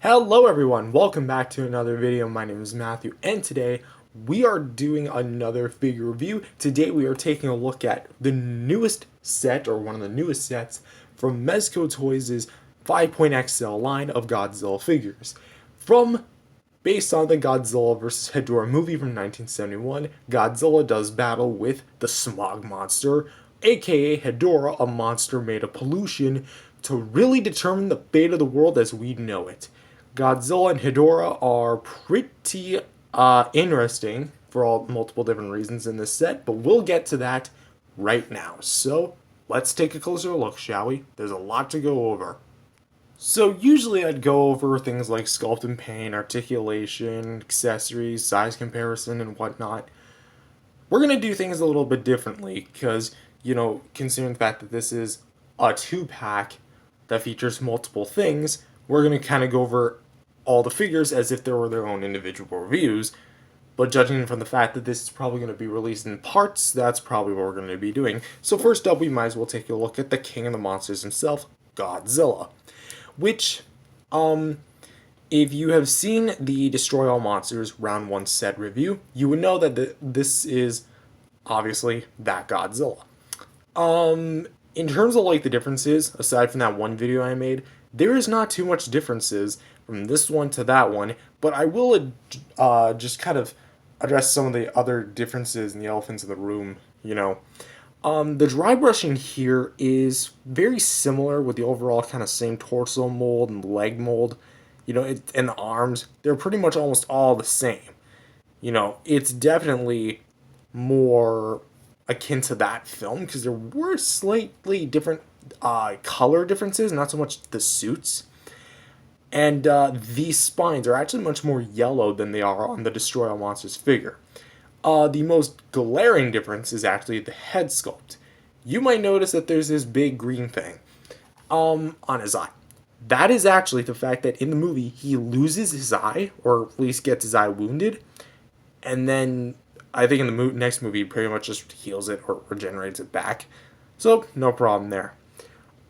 Hello everyone, welcome back to another video. My name is Matthew and today we are doing another figure review. Today we are taking a look at the newest set, or one of the newest sets, from Mezco Toys' 5.XL line of Godzilla figures. Based on the Godzilla vs. Hedorah movie from 1971, Godzilla does battle with the Smog Monster, aka Hedorah, a monster made of pollution, to really determine the fate of the world as we know it. Godzilla and Hedorah are pretty interesting for all multiple different reasons in this set, but we'll get to that right now. So let's take a closer look, shall we? There's a lot to go over. So usually I'd go over things like sculpt and paint, articulation, accessories, size comparison, and whatnot. We're going to do things a little bit differently because, considering the fact that this is a 2-pack that features multiple things, we're going to kind of go over all the figures as if they were their own individual reviews. But judging from the fact that this is probably going to be released in parts, that's probably what we're going to be doing. So first up, we might as well take a look at the king of the monsters himself, Godzilla. Which, if you have seen the Destroy All Monsters Round 1 set review, you would know that this is obviously that Godzilla. In terms of like the differences, aside from that one video I made, there is not too much differences from this one to that one, but I will just kind of address some of the other differences and the elephants in the room, The dry brushing here is very similar with the overall kind of same torso mold and leg mold, and the arms. They're pretty much almost all the same. It's definitely more akin to that film because there were slightly different color differences, not so much the suits. And these spines are actually much more yellow than they are on the Destroy All Monsters figure. The most glaring difference is actually the head sculpt. You might notice that there's this big green thing on his eye. That is actually the fact that in the movie he loses his eye, or at least gets his eye wounded, and then I think in the next movie he pretty much just heals it or regenerates it back. So no problem there.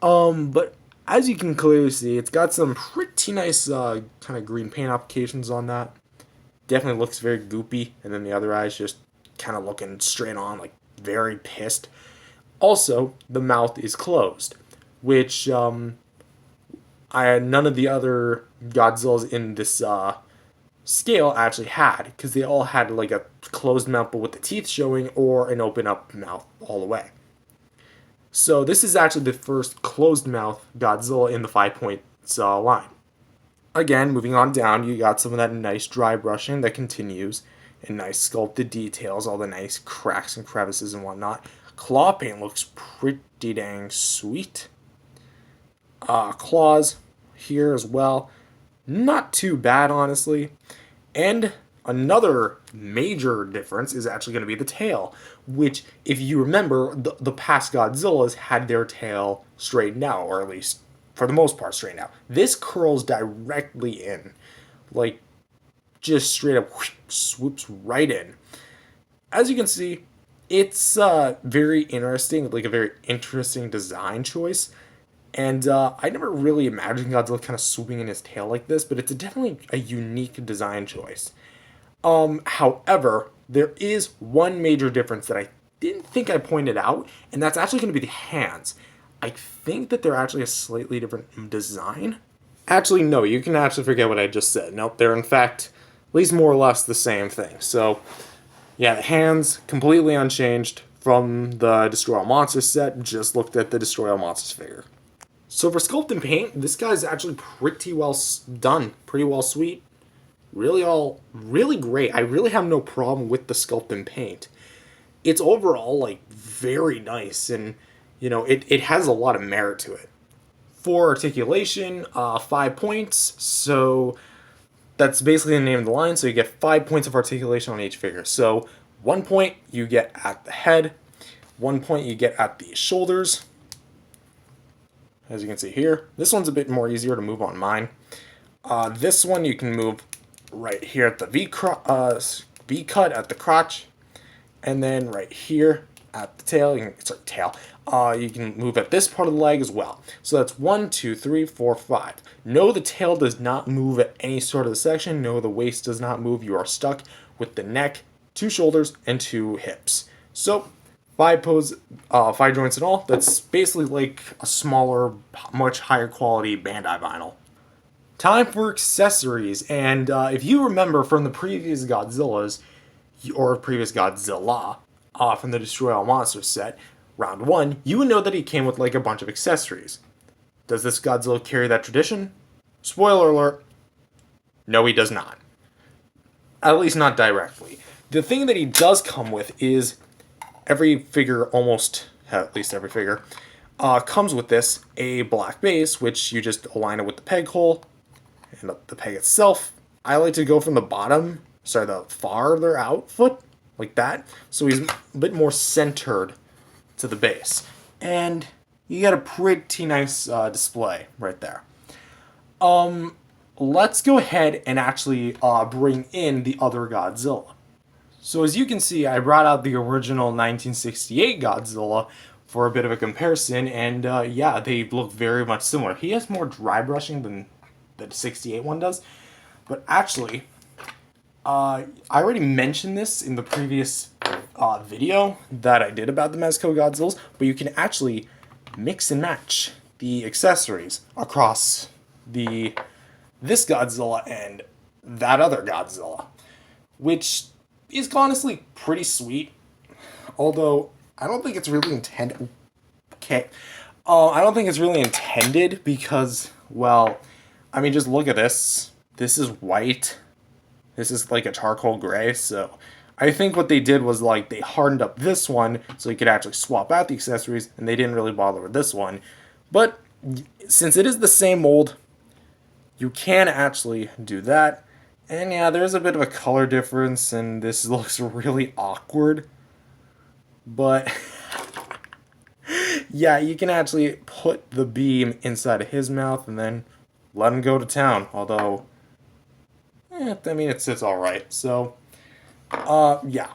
But as you can clearly see, it's got some pretty nice kind of green paint applications on that. Definitely looks very goopy, and then the other eye's just kind of looking straight on, like very pissed. Also, the mouth is closed, which none of the other Godzillas in this scale actually had, because they all had like a closed mouth but with the teeth showing, or an open up mouth all the way. So this is actually the first closed mouth Godzilla in the 5-point line. Again, moving on down, you got some of that nice dry brushing that continues, and nice sculpted details, all the nice cracks and crevices and whatnot. Claw paint looks pretty dang sweet. Claws here as well. Not too bad, honestly. And another major difference is actually going to be the tail, which, if you remember, the past Godzillas had their tail straightened out, or at least for the most part straightened out. This curls directly in, like just straight up swoops right in. As you can see, it's very interesting, like a very interesting design choice. And I never really imagined Godzilla kind of swooping in his tail like this, but it's definitely a unique design choice. However, there is one major difference that I didn't think I pointed out, and that's actually going to be the hands. I think that they're actually a slightly different design. Actually, no, you can actually forget what I just said. Nope, they're in fact at least more or less the same thing. So, yeah, the hands completely unchanged from the Destroy All Monsters set. Just looked at the Destroy All Monsters figure. So for sculpt and paint, this guy's actually pretty well done, pretty well sweet. Really great. I really have no problem with the sculpt and paint. It's overall like very nice, and it has a lot of merit to it. For articulation, 5 points. So that's basically the name of the line. So you get 5 points of articulation on each figure. So 1 point you get at the head, 1 point you get at the shoulders. As you can see here, this one's a bit more easier to move on mine. This one you can move right here at the V cut at the crotch, and then right here at the tail. You can move at this part of the leg as well. So that's 1, 2, 3, 4, 5. No, the tail does not move at any sort of the section. No, the waist does not move. You are stuck with the neck, 2 shoulders, and 2 hips. So 5 joints in all. That's basically like a smaller, much higher quality Bandai vinyl. Time for accessories, and if you remember from the previous Godzillas, or previous Godzilla, from the Destroy All Monsters set, round 1, you would know that he came with like a bunch of accessories. Does this Godzilla carry that tradition? Spoiler alert, no he does not. At least not directly. The thing that he does come with is every figure, almost, at least every figure, comes with this, a black base, which you just align it with the peg hole, and the peg itself. I like to go from the farther out foot, like that, so he's a bit more centered to the base. And you get a pretty nice display right there. Let's go ahead and actually bring in the other Godzilla. So as you can see, I brought out the original 1968 Godzilla for a bit of a comparison, and yeah, they look very much similar. He has more dry brushing than the 68 one does, but actually, I already mentioned this in the previous video that I did about the Mezco Godzillas, but you can actually mix and match the accessories across this Godzilla and that other Godzilla, which is honestly pretty sweet. Although I don't think it's really intended. Okay, I don't think it's really intended because, well, I mean, just look at this. This is white. This is like a charcoal gray. So I think what they did was like they hardened up this one so you could actually swap out the accessories, and they didn't really bother with this one. But since it is the same mold, you can actually do that. And yeah, there's a bit of a color difference, and this looks really awkward. But yeah, you can actually put the beam inside of his mouth and then let him go to town. Although, I mean, it's alright. So, yeah.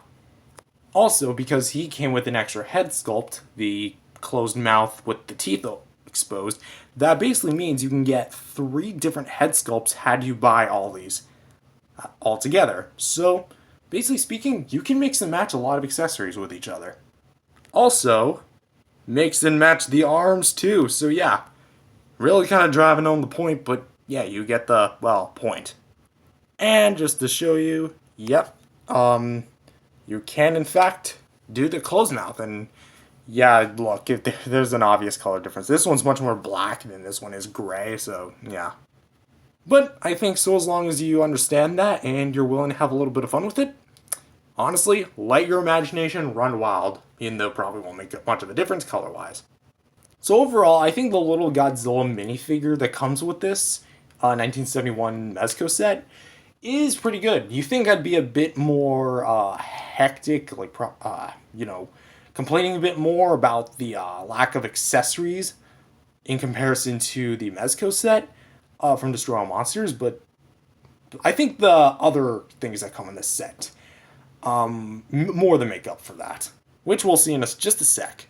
Also, because he came with an extra head sculpt, the closed mouth with the teeth exposed, that basically means you can get 3 different head sculpts had you buy all these all together. So, basically speaking, you can mix and match a lot of accessories with each other. Also, mix and match the arms too. So yeah, really kind of driving home the point, but yeah, you get the, well, point. And just to show you, yep, you can in fact do the closed mouth, and yeah, look, there's an obvious color difference. This one's much more black than this one is gray, so yeah. But I think so, as long as you understand that and you're willing to have a little bit of fun with it, honestly, let your imagination run wild, even though it probably won't make much of a difference color-wise. So overall, I think the little Godzilla minifigure that comes with this 1971 Mezco set is pretty good. You think I'd be a bit more hectic, like, complaining a bit more about the lack of accessories in comparison to the Mezco set from Destroy All Monsters, but I think the other things that come in this set more than make up for that, which we'll see in just a sec.